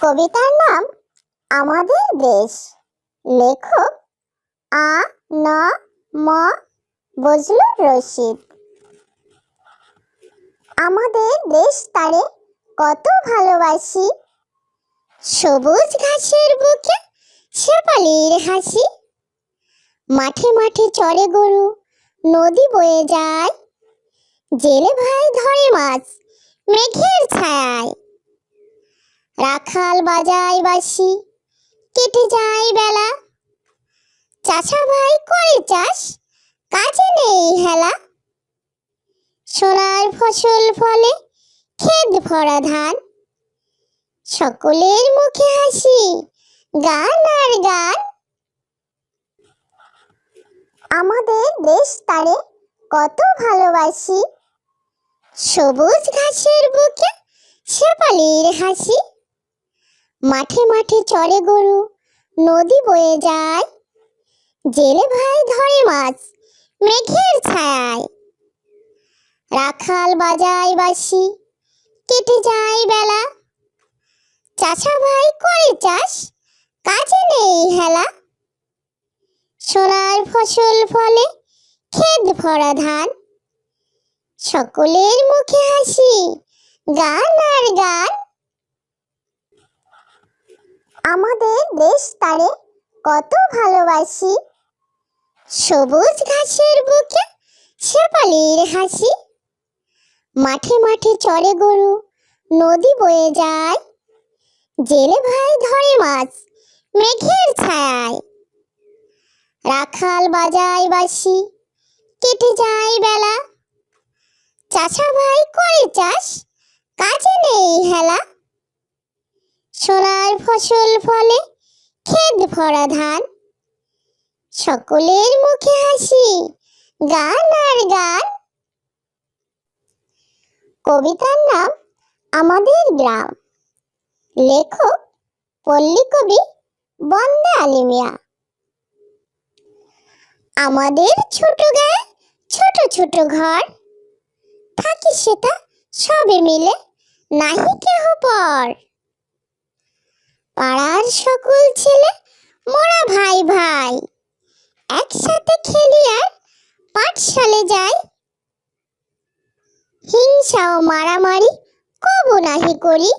কবিতার নাম আমাদের দেশ। লেখক আ ন ম বজলুর রশিদ। আমাদের দেশ তারে কত ভালোবাসি, সবুজ ঘাসের বুকে শেফালির হাসি। মাঠে মাঠে চড়ে গরু, নদী বয়ে যায়, জেলে ভাই ধরে মাছ মেঘের ছায়ায়। রাখাল বাজায় বাঁশি, কেটে যায় বেলা, চাচা ভাই করে চাষ, কাজে নেই হেলা। সোনার ফসল ফলে ক্ষেত ভরা ধান, সকলের মুখে হাসি, গান আর গান। আমাদের দেশ তারে কত ভালোবাসি, সবুজ ঘাসের বুকে শেফালির হাসি। মাঠে মাঠে চড়ে গরু, নদী বয়ে যায়, জেলে ভাই ধরে মাছ মেঘের ছায়ায়। রাখাল বাজায় বাঁশি, কেটে যায় বেলা, চাচা ভাই করে চাষ, কাজে নেই হেলা। সোনার ফসল ফলে ক্ষেত ভরা ধান, সকলের মুখে হাসি, গান আর গান। আমাদের দেশ তারে কত ভালোবাসি, সবুজ ঘাসের বুকে শেফালির হাসি। মাঠে মাঠে চড়ে গরু, নদী বয়ে যায়, জেলে ভাই ধরে মাছ মেঘের ছায়ায়। রাখাল বাজায় বাঁশি, কেটে যায় বেলা, চাচা ভাই করে চাষ, কাজে নেই হেলা। সোনার ফসল ফলে ক্ষেত ভরা ধান, সকলের মুখে হাসি, গান আর গান। কবিতার নাম আমাদের গ্রাম। লেখক পল্লী কবি বন্দে আলী মিয়া। আমাদের ছোট গায়ে ছোট ছোট ঘর, থাকি সেটা সবে মিলে নাহি কেহ পর। পাড়ার সকল ছেলে মোরা ভাই ভাই, একসাথে খেলি আর পাঠশালে যাই। হিংসা ও মারামারি কবু নাহি করি,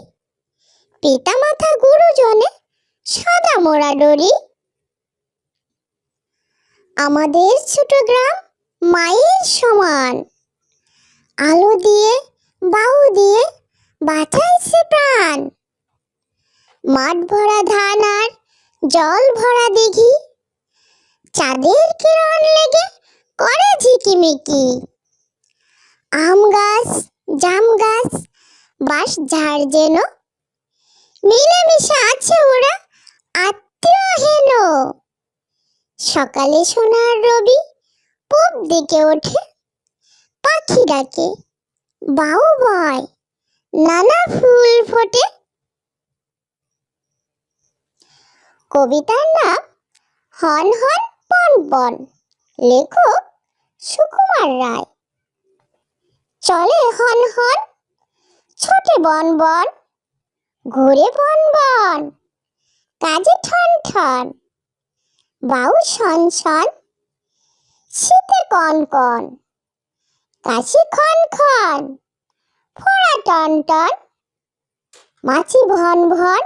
পিতা মাতা গুরুজনে সদা মোরা ডরি। আমাদের ছোট গ্রাম মায়ের সমান, আলো দিয়ে বাউ দিয়ে বাঁচাইছে প্রাণ। মাঠ ভরা ধান আর জল ভরা দিঘি, চাঁদের কিরণ লেগে করে ঝিকিমিকি। আম গাছ জাম গাছ বাঁশ ঝাড় যেন, মিলেমিশে আছে ওরা আত্মীয় হেন। সকালে সোনার রবি পূব দিকে ওঠে, পাখি ডাকে বাউ বয়, নানা ফুল ফোটে। কবিতার নাম হন হন বন বন। লেখক সুকুমার রায়। চলে হন হন, ছোটে বন বন, ঘুরে বন বন, কাজে ঠন ঠন। বাউ শন শন, শীতে কন কন, কাশি খন খন, ফোড়া টন টন। মাছি ভন ভন,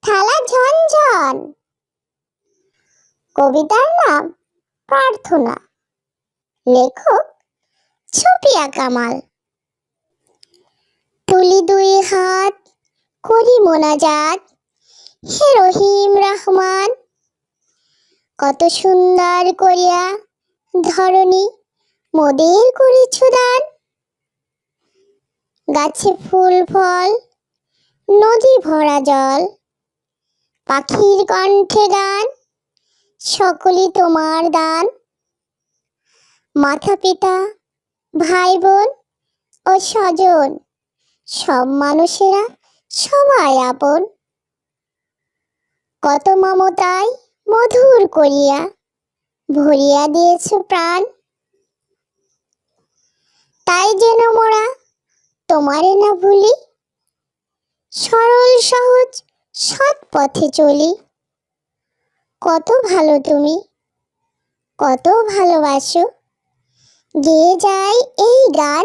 থালা ঝন ঝন। কবিতার নাম প্রার্থনা। লেখক সুফিয়া কামাল। তুলি দুই হাত করি মোনাজাত, হে রহিম রহমান। কত সুন্দর করিয়া ধরণী মোদের করেছ দান। গাছে ফুল ফল, নদী ভরা জল, পাখির কণ্ঠে গান, সকলই তোমার দান। মাতা পিতা ভাই বোন ও স্বজন, সব মানুষেরা সবাই আপন। কত মমতায় মধুর করিয়া ভরিয়া দিয়েছ প্রাণ। তাই যেন মোরা তোমারে না ভুলি, সরল সহজ সৎ পথে চলি। কত ভালো তুমি, কত ভালোবাসো, গেয়ে যায় এই গান।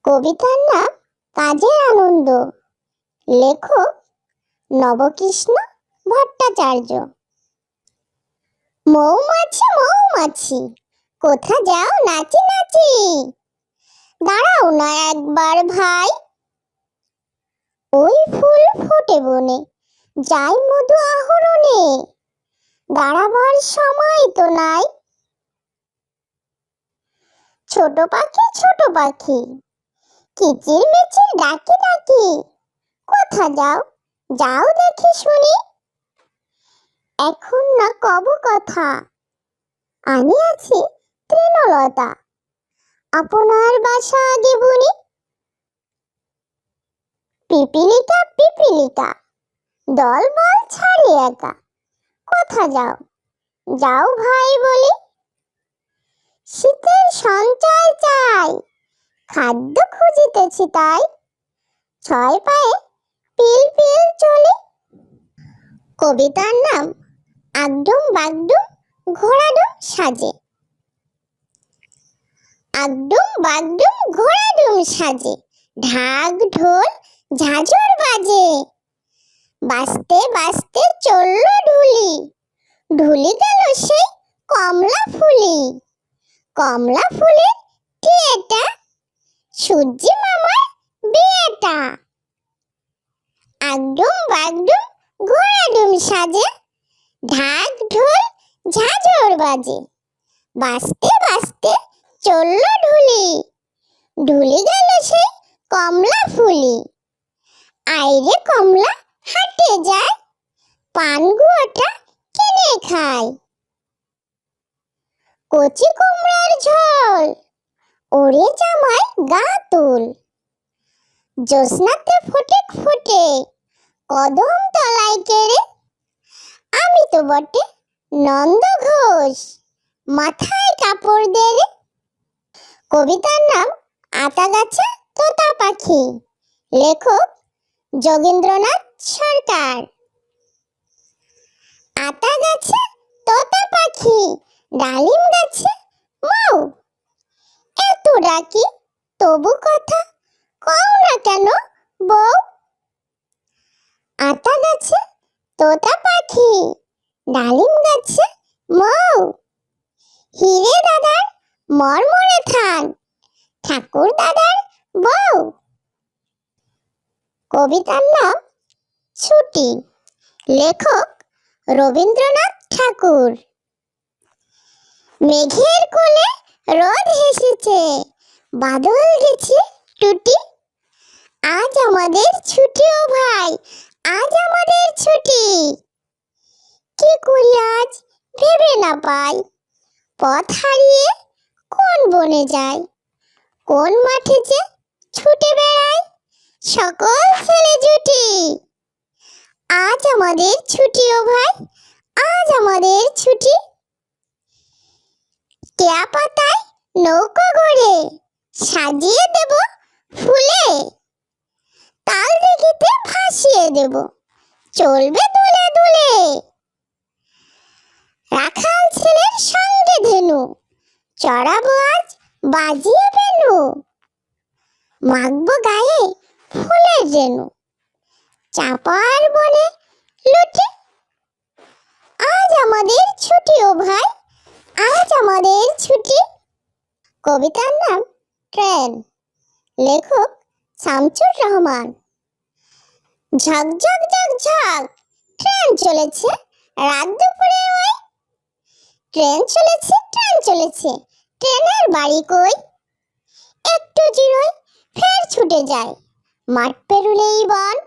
কবিতার নাম কাজের আনন্দ, লেখক নবকৃষ্ণ ভট্টাচার্য। মৌমাছি মৌমাছি, কোথা যাও নাচি নাচি, দাঁড়াও না একবার ভাই, ওই ফুল ফোটে বনে, যাই মধু আহরণে, দাঁড়াবার সময় তো নাই। ছোট পাখি, কিচির মিচির ডাকি ডাকি, কোথা যাও, যাও দেখি শুনি, এখন না কব কথা, আমি আছি তৃণলতা, আপনার বাসা আগে বুনি। পিপিলিকা, দল বল ছাড়ি একা, কোথা যাও, যাও ভাই বলি, শীতের সঞ্চয় চাই, খাদ্য খুঁজিতেছি তাই, ছয় পায়ে পিল পিল চলি। কবিতার নাম আগডুম বাগডুম ঘোড়াডুম সাজে। আগডুম বাগডুম ঘোড়াডুম সাজে, ঢাক ঢোল ঝাঁঝর বাজে, বাজতে বাজতে চলল ঢুলি, ঢুলি গেল সেই কমলা ফুলের কি এটা, সূর্যি মামার বিয়েটা। আগডুম বাগডুম ঘোড়াডুম সাজে, ঢাক ঢোল ঝাঁঝর বাজে, বাজতে বাজতে চলল ঢুলি, ঢুলি গেল সেই কমলা ফুলি। আইরে কমলা হাটে যায়, পান গুয়াটা কিনে খায়, কচি কুমড়ার ঝোল, ওরে জামাই গা তুল, জ্যোৎস্নাতে ফটিক ফোটে, কদম তলায় কেড়ে, আমি তো বটে নন্দ ঘোষ, মাথায় কাপড় দেড়ে। কবিতার নাম আতা গাছে তোতা পাখি, লেখক যোগেন্দ্রনাথ সরকার। আতা গাছে তোতা পাখি, ডালিম গাছে মাও, এত ডাকি তবু কথা কও না কেন বউ। আতা গাছে তোতা পাখি, ডালিম গাছে মৌ, হিরে দাদার মরমরে থান, ঠাকুর দাদার বউ। কবিতার নাম ছুটি, লেখক রবীন্দ্রনাথ ঠাকুর। মেঘের কোলে রোদ হেসেছে, বাদল গেছে টুটি, আজ আমাদের ছুটি ও ভাই, আজ আমাদের ছুটি, কি করি আজ ভেবে না পাই, পথ হারিয়ে কোন বনে যাই, কোন মাঠে যে ছুটে বেড়াই সকল ছেলে জুটি, আজ আমাদের ছুটি ও ভাই, আজ আমাদের ছুটি। কেয়া পাতায় নৌকো গড়ে, সাজিয়ে দেব ফুলে, তাল দিঘিতে ভাসিয়ে দেব, চলবে দুলে দুলে, রাখাল ছেলের সঙ্গে ধেনু, চড়াবো আজ বাজিয়ে বেনু, মাখবো গায়ে ফুলের রেণু, চাপার বনে লুটি, আজ আমাদের ছুটি ও ভাই, আজ আমাদের ছুটি। কবিতার নাম ট্রেন, লেখক শামসুর রহমান। ঝক ঝক ঝক ঝক, ট্রেন চলেছে রাত দুপুরে ওই, ট্রেন চলেছে, ট্রেনের বাড়ি কই, একটু জিরোই ফের ছুটে যায়, মাঠ পেরুলেই বন,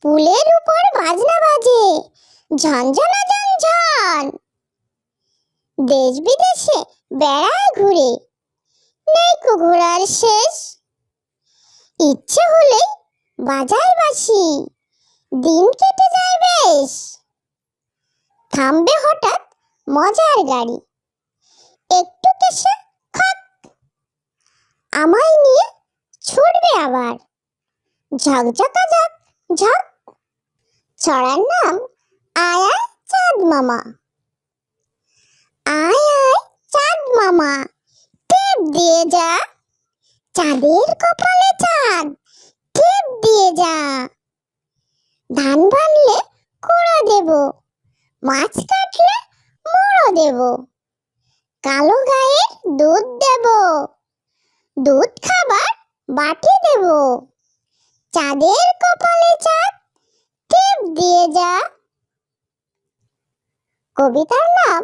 পুলের উপর বাজনা বাজে, ঝনঝনা ঝনঝন, দেশ বিদেশে বেড়ায় ঘুরে, নেইকো ঘোরার শেষ, ইচ্ছে হলেই বাজায় বাঁশি, দিন কেটে যায় বেশ, থামবে হঠাৎ মজার গাড়ি, একটু কেসে খক, আমায় নিয়ে ছুটবে আবার, ঝকঝকা ঝক ঝক। ছড়ার নাম আয় আয় চাঁদ মামা। আয় আয় চাঁদ মামা, টিপ দিয়ে যা, চাঁদের কপালে চাঁদ, টিপ দিয়ে যা। ধান ভাঙলে কুড়ো দেব, মাছ কাটলে মুড়ো দেব, কালো গায়ের দুধ দেব, দুধ খাবার বাটি দেব। চাঁদের কপালে চাঁদ, টিপ দিয়ে যা। কবিতার নাম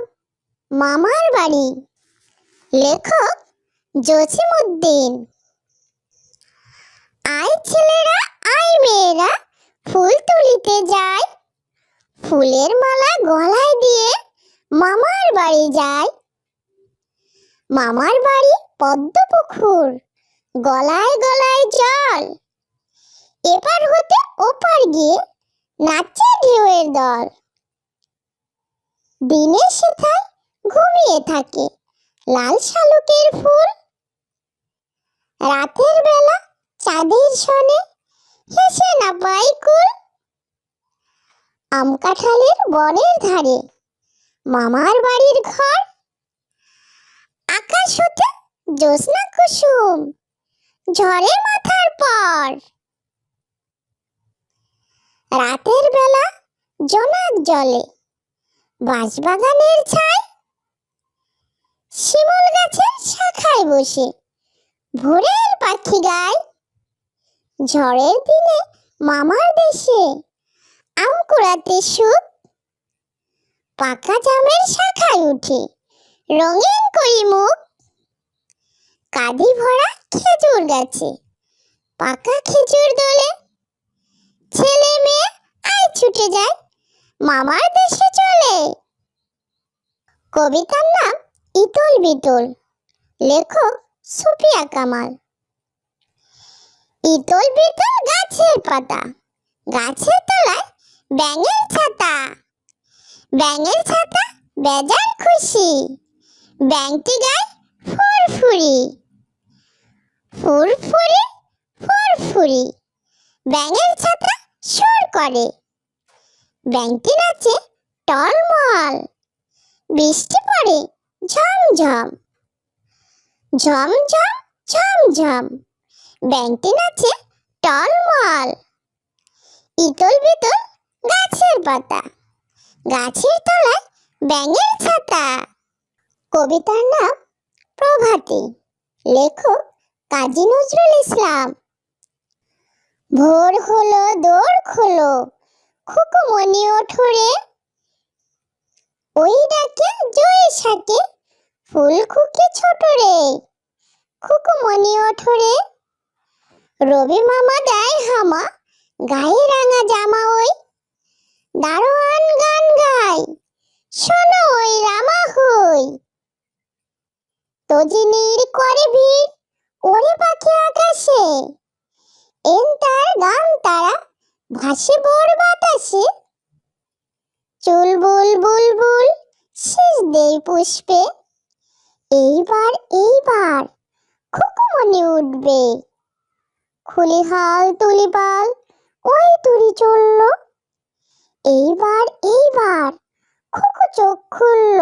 মামার বাড়ি। লেখক জসিমউদ্দিন। আয় ছেলেরা আয় মেয়েরা, ফুল তুলিতে যাই, ফুলের মালা গলায় দিয়ে মামার বাড়ি যাই। মামার বাড়ি পদ্ম পুকুর, গলায় গলায় জল, এপার হতে ওপার গিয়ে নাচে ঢেউয়ের দল। দিনে সেথায় ঘুমিয়ে থাকে লাল শালুকের ফুল, রাতের বেলা চাঁদের সনে হেসে না পাই কুল। আম কাঁঠালের বনের ধারে মামার বাড়ির ঘর, আকাশ হতে জ্যোৎস্না কুসুম ঝরে মাথার পর। রাতের বেলা জোনাক জলে বাঁশবাগানের ছায়, শিমুল গাছের শাখায় বসে ভোরের পাখি গায়। ঝড়ের দিনে মামার দেশে আম কুড়াতে সুখ, পাকা জামের শাখায় উঠে রঙিন করি মুখ। কাঁদি ভরা খেজুর গাছে পাকা খেজুর দোলে, ছেলে মেয়ে আয় ছুটে যায় মামার দেশে চলে। কবিতার নাম ইতল বিতল। লেখক সুফিয়া কামাল। ইতল বিতল গাছের পাতা, গাছের তলায় ব্যাঙের ছাতা, ব্যাঙের ছাতা বেজান খুশি, ব্যাঙটি গায় ফুরফুরি, ফুরফুরি ফুরফুরি। ব্যাঙের ছাতা সুর করে, ব্যাঙটি নাচে টলমল, বৃষ্টি পড়ে ঝমঝম, ঝমঝম ঝমঝম। ব্যাঙটি নাচে টলমল। ইতল বিতল গাছের পাতা, গাছের তলায় ব্যাঙের ছাতা। কবিতার নাম প্রভাতী। লেখক কাজী নজরুল ইসলাম। ভোর হলো দোর খোলো, খুকুমনি ওঠো রে, ওই ডাকে জয় শাকে ফুল খুকি ছোট রে। খুকুমনি ওঠো রে, রবি মামা দেয় হামা, গায়ে রাঙা জামা ওই, দারোয়ান গান গায় শোনো ওই রামা হই। তজিনীর করে ভিড় ওরে পাখি আকাশে, এন তার গান তারা ভাসে ভোর বাতাসে। চুল বুল বুলবুল শীষ দেই পুষ্পে, এইবার এইবার খুকুমনি উঠবে। খুলি হাল তুলি পাল ওই তুড়ি চলল, এইবার এইবার খুকু চোখ খুলল।